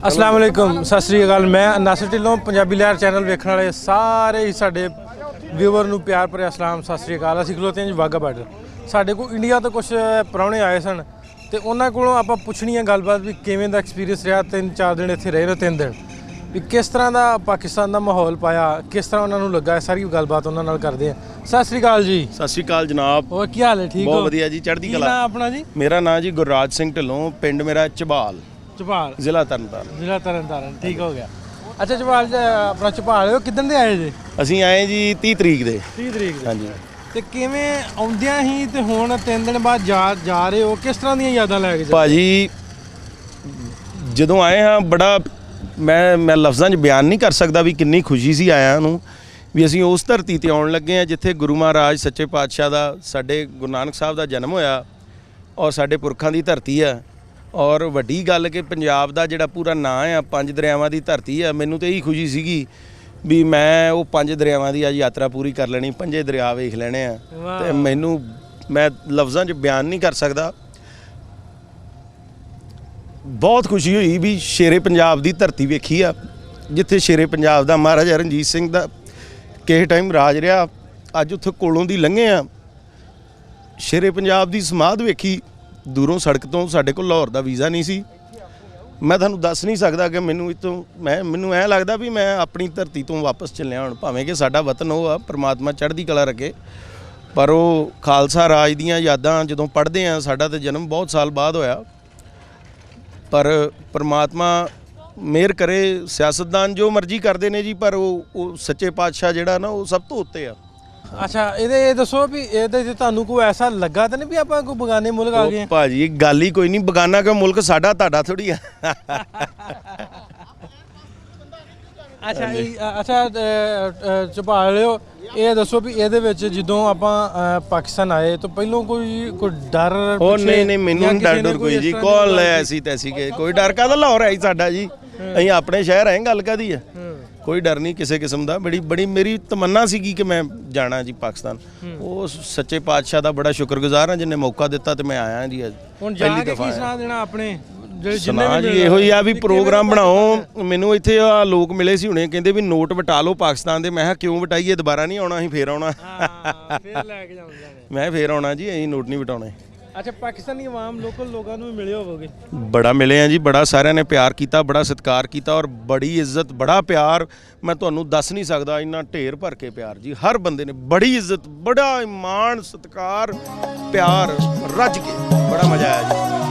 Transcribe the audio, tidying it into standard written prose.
अस्सलाम वालेकुम सत श्री अकाल। मैं नासिर ढिल्लों पंजाबी लहर चैनल वेखण वाले सारे ही साडे व्यूवर नूं प्यार भरिया सलाम सत श्री अकाल। असीं खलोते जी वाघा बार्डर। साडे कोल इंडिया तो कुछ प्राहुणे आए सन ते उन्हां कोलों आपां पुछणी है गलबात भी किवें दा एक्सपीरियंस रहा। 3-4 दिन इत्थे रहे ने 3 दिन भी किस तरह का पाकिस्तान का माहौल पाया, किस तरह उन्होंने लगा, सारी गलबात उन्होंने नाल करते हैं। सत श्री अकाल जी। सत श्री अकाल जनाब। और की हाल है? ठीक बहुत वधिया जी, चढ़दी कला। अपना जी? मेरा नाम जी गुरराज सिंह ढिल्लों, पिंड मेरा ਝਬਾਲ, ਝਬਾਲ ਜ਼ਿਲ੍ਹਾ ਤਰਨਤਾਰਨ। ਜ਼ਿਲ੍ਹਾ ਤਰਨਤਾਰਨ, ठीक हो गया। अच्छा ਝਬਾਲ अपना ਝਬਾਲ किदन दे आए जी? ਅਸੀਂ ਆਏ ਜੀ 30 ਤਰੀਕ ਦੇ। 30 ਤਰੀਕ ਹਾਂਜੀ। ਤੇ ਕਿਵੇਂ ਆਉਂਦਿਆਂ ਹੀ ਤੇ ਹੁਣ 3 ਦਿਨ ਬਾਅਦ ਜਾ ਰਹੇ ਹੋ, ਕਿਸ ਤਰ੍ਹਾਂ ਦੀਆਂ ਯਾਦਾਂ ਲੈ ਕੇ ਜਾ? ਭਾਜੀ ਜਦੋਂ ਆਏ ਹਾਂ ਬੜਾ ਮੈਂ ਲਫ਼ਜ਼ਾਂ 'ਚ ਬਿਆਨ ਨਹੀਂ ਕਰ ਸਕਦਾ ਵੀ ਕਿੰਨੀ ਖੁਸ਼ੀ ਸੀ ਆਇਆਂ ਨੂੰ ਵੀ ਅਸੀਂ ਉਸ ਧਰਤੀ ਤੇ ਆਉਣ ਲੱਗੇ ਹਾਂ ਜਿੱਥੇ ਗੁਰੂ ਮਹਾਰਾਜ ਸੱਚੇ ਪਾਤਸ਼ਾਹ ਦਾ, ਸਾਡੇ ਗੁਰੂ ਨਾਨਕ ਸਾਹਿਬ ਦਾ ਜਨਮ ਹੋਇਆ ਔਰ ਸਾਡੇ ਪੁਰਖਾਂ ਦੀ ਧਰਤੀ ਆ। ਔਰ ਵੱਡੀ ਗੱਲ ਕਿ ਪੰਜਾਬ ਦਾ ਜਿਹੜਾ ਪੂਰਾ ਨਾਂ ਆ 5 ਦਰਿਆਵਾਂ ਦੀ ਧਰਤੀ ਆ। ਮੈਨੂੰ ਤਾਂ ਇਹੀ ਖੁਸ਼ੀ ਸੀਗੀ ਵੀ ਮੈਂ ਉਹ 5 ਦਰਿਆਵਾਂ ਦੀ ਅੱਜ ਯਾਤਰਾ ਪੂਰੀ ਕਰ ਲੈਣੀ, 5 ਦਰਿਆ ਵੇਖ ਲੈਣੇ ਆ। ਤੇ ਮੈਨੂੰ ਮੈਂ ਲਫ਼ਜ਼ਾਂ 'ਚ ਬਿਆਨ ਨਹੀਂ ਕਰ ਸਕਦਾ। ਬਹੁਤ ਖੁਸ਼ੀ ਹੋਈ ਵੀ ਸ਼ੇਰੇ ਪੰਜਾਬ ਦੀ ਧਰਤੀ ਵੇਖੀ ਆ ਜਿੱਥੇ ਸ਼ੇਰੇ ਪੰਜਾਬ ਦਾ ਮਹਾਰਾਜਾ ਰਣਜੀਤ ਸਿੰਘ ਦਾ ਕਿਸੇ ਟਾਈਮ ਰਾਜ ਰਿਹਾ। ਅੱਜ ਉੱਥੇ ਕੋਲੋਂ ਦੀ ਲੰਘੇ ਆ, ਸ਼ੇਰੇ ਪੰਜਾਬ ਦੀ ਸਮਾਧ ਵੇਖੀ ਦੂਰੋਂ ਸੜਕ ਤੋਂ। ਸਾਡੇ ਕੋਲ ਲਾਹੌਰ ਦਾ ਵੀਜ਼ਾ ਨਹੀਂ ਸੀ। ਮੈਂ ਤੁਹਾਨੂੰ ਦੱਸ ਨਹੀਂ ਸਕਦਾ ਕਿ ਮੈਨੂੰ ਐਂ ਲੱਗਦਾ ਵੀ ਮੈਂ ਆਪਣੀ ਧਰਤੀ ਤੋਂ ਵਾਪਸ ਚੱਲਿਆ ਹੁਣ, ਭਾਵੇਂ ਕਿ ਸਾਡਾ ਵਤਨ ਉਹ ਆ, ਪ੍ਰਮਾਤਮਾ ਚੜ੍ਹਦੀ ਕਲਾ ਰੱਖੇ। ਪਰ ਉਹ ਖਾਲਸਾ ਰਾਜ ਦੀਆਂ ਯਾਦਾਂ ਜਦੋਂ ਪੜ੍ਹਦੇ ਆ, ਸਾਡਾ ਤਾਂ ਜਨਮ ਬਹੁਤ ਸਾਲ ਬਾਅਦ ਹੋਇਆ, ਪਰ ਪ੍ਰਮਾਤਮਾ ਮਿਹਰ ਕਰੇ। ਸਿਆਸਤਦਾਨ ਜੋ ਮਰਜ਼ੀ ਕਰਦੇ ਨੇ ਜੀ, ਪਰ ਉਹ ਸੱਚੇ ਪਾਤਸ਼ਾਹ ਜਿਹੜਾ ਨਾ ਉਹ ਸਭ ਤੋਂ ਉੱਤੇ ਆ। ਅੱਛਾ, ਇਹ ਦੱਸੋ ਵੀ ਇਹਦੇ 'ਚ ਤੁਹਾਨੂੰ ਕੋਈ ਐਸਾ ਲੱਗਾ ਤਾਂ ਨਹੀਂ ਵੀ ਆਪਾਂ ਕੋਈ ਬਗਾਨੇ ਮੁਲਕ ਆ ਗਏ? ਭਾਜੀ ਗੱਲ ਹੀ ਕੋਈ ਨਹੀਂ, ਬਗਾਨਾ ਕਿ ਮੁਲਕ ਸਾਡਾ ਤੁਹਾਡਾ ਥੋੜੀ ਆ। ਅੱਛਾ ਝਬਾਲਿਓ, ਇਹ ਦੱਸੋ ਵੀ ਇਹਦੇ ਵਿੱਚ ਜਦੋਂ ਆਪਾਂ ਪਾਕਿਸਤਾਨ ਆਏ ਤਾਂ ਪਹਿਲੋਂ ਕੋਈ ਡਰ? ਉਹ ਨਹੀਂ ਮੈਨੂੰ ਡਰ ਕੋਈ ਜੀ, ਕੌਣ ਲੈ ਐਸੀ ਤੈਸੀ ਕੇ ਕੋਈ ਡਰ ਕਾਹਦਾ? ਲਾਹੌਰ ਹੈ ਸਾਡਾ ਜੀ, ਅਸੀਂ ਆਪਣੇ ਸ਼ਹਿਰ ਆਏ, ਗੱਲ ਕਾਹਦੀ ਆ? ਕੋਈ ਡਰ ਨਹੀਂ ਕਿਸੇ ਕਿਸਮ ਦਾ। ਬੜੀ ਮੇਰੀ ਤਮੰਨਾ ਸੀਗੀ ਕਿ ਮੈਂ ਜਾਣਾ ਜੀ ਪਾਕਿਸਤਾਨ। ਉਹ ਸੱਚੇ ਪਾਤਸ਼ਾਹ ਦਾ ਬੜਾ ਸ਼ੁਕਰਗੁਜ਼ਾਰ ਹਾਂ ਜਿੰਨੇ ਮੌਕਾ ਦਿੱਤਾ ਤੇ ਮੈਂ ਆਇਆ ਜੀ ਅੱਜ ਪਹਿਲੀ ਦਫਾ। ਕੀ ਸੁਣਾ ਦੇਣਾ ਆਪਣੇ ਸੁਣਾ ਜੀ ਇਹੋ ਹੀ ਆ ਵੀ ਪ੍ਰੋਗਰਾਮ ਬਣਾਓ। ਮੈਨੂੰ ਇੱਥੇ ਆ ਲੋਕ ਮਿਲੇ ਸੀ ਹੁਣੇ, ਕਹਿੰਦੇ ਵੀ ਨੋਟ ਵਟਾ ਲਓ ਪਾਕਿਸਤਾਨ ਦੇ। ਮੈਂ ਕਿਹਾ ਕਿਉਂ ਵਟਾਈਏ, ਦੁਬਾਰਾ ਨਹੀਂ ਆਉਣਾ, ਅਸੀਂ ਫੇਰ ਆਉਣਾ। ਫੇਰ ਲੈ ਕੇ ਜਾਉਂਦੇ ਨੇ। ਮੈਂ ਫੇਰ ਆਉਣਾ ਜੀ, ਅਸੀਂ ਨੋਟ ਨਹੀਂ ਵਟਾਉਣੇ। ਅੱਛਾ, ਪਾਕਿਸਤਾਨੀ ਆਵਾਮ ਲੋਕਲ ਲੋਕਾਂ ਨੂੰ ਵੀ ਮਿਲੇ ਹੋਵੋਗੇ? ਬੜਾ ਮਿਲੇ ਆ ਜੀ, ਬੜਾ ਸਾਰਿਆਂ ਨੇ ਪਿਆਰ ਕੀਤਾ, ਬੜਾ ਸਤਿਕਾਰ ਕੀਤਾ ਔਰ ਬੜੀ ਇੱਜ਼ਤ, ਬੜਾ ਪਿਆਰ। ਮੈਂ ਤੁਹਾਨੂੰ ਦੱਸ ਨਹੀਂ ਸਕਦਾ, ਇੰਨਾ ਢੇਰ ਭਰ ਕੇ ਪਿਆਰ ਜੀ। ਹਰ ਬੰਦੇ ਨੇ ਬੜੀ ਇੱਜ਼ਤ, ਬੜਾ ਮਾਣ, ਸਤਿਕਾਰ, ਪਿਆਰ ਰੱਜ ਕੇ, ਬੜਾ ਮਜ਼ਾ ਆਇਆ ਜੀ।